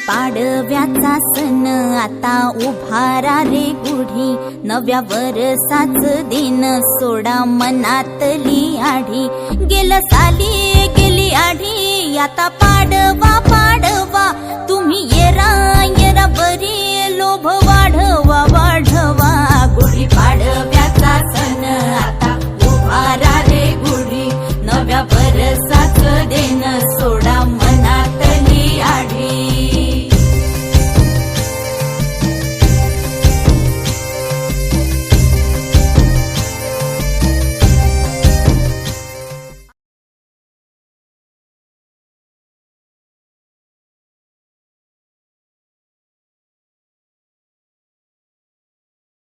पाडव्याचा सण आता उभारा रे गुढी, नव्या वरसाच दिन सोडा मनातली आढी। गेलं साली गेली आढी, आता पाडवा पाडवा तुम्ही येरा येरा बरी लोभ